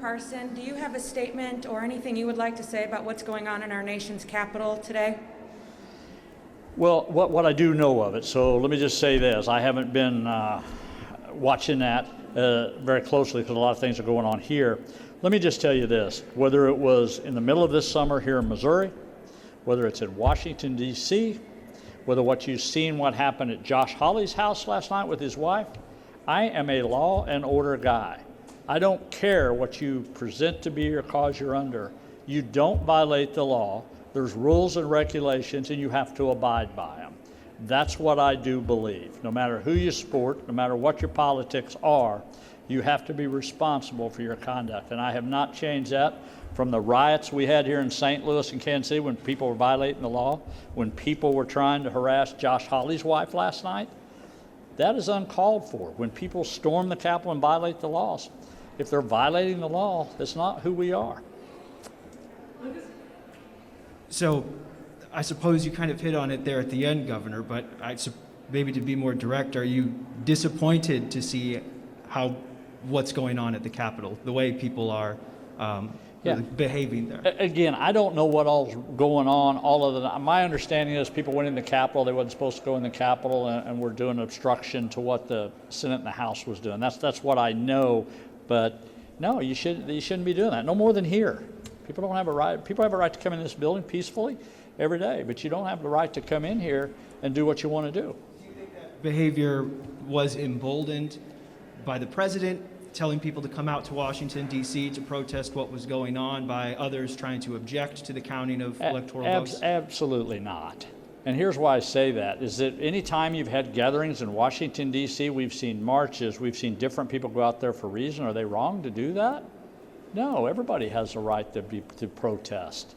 Parson, do you have a statement or anything you would like to say about what's going on in our nation's capital today? Well, what I do know of it, so let me just say this. I haven't been watching that very closely because a lot of things are going on here. Let me just tell you this. Whether it was in the middle of this summer here in Missouri, whether it's in Washington, D.C., whether what you've seen what happened at Josh Hawley's house last night with his wife, I am a law and order guy. I don't care what you present to be or cause you're under. You don't violate the law. There's rules and regulations, and you have to abide by them. That's what I do believe. No matter who you support, no matter what your politics are, you have to be responsible for your conduct. And I have not changed that from the riots we had here in St. Louis and Kansas City when people were violating the law, when people were trying to harass Josh Hawley's wife last night. That is uncalled for. When people storm the Capitol and violate the laws, if they're violating the law, that's not who we are. So I suppose you kind of hit on it there at the end, Governor, but maybe to be more direct, are you disappointed to see what's going on at the Capitol, the way people are behaving there? Again, I don't know what all's going on. My understanding is people went in the Capitol. They wasn't supposed to go in the Capitol, and were doing obstruction to what the Senate and the House was doing. That's what I know. But no, you shouldn't be doing that. No more than here. People don't have a right. People have a right to come in this building peacefully every day, but you don't have the right to come in here and do what you want to do. Do you think that behavior was emboldened by the president telling people to come out to Washington, D.C. to protest what was going on, by others trying to object to the counting of electoral votes? Absolutely not. And here's why I say that, is that any time you've had gatherings in Washington, D.C., we've seen marches, we've seen different people go out there for a reason. Are they wrong to do that? No, everybody has a right to protest.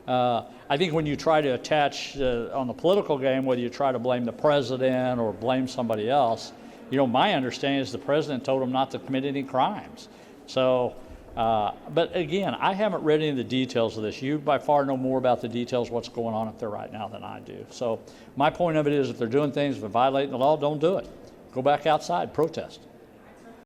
I think when you try to attach on the political game, whether you try to blame the president or blame somebody else, my understanding is the president told him not to commit any crimes. So, but again, I haven't read any of the details of this. You by far know more about the details of what's going on up there right now than I do. So my point of it is, if they're doing things, if they're violating the law, don't do it. Go back outside, protest.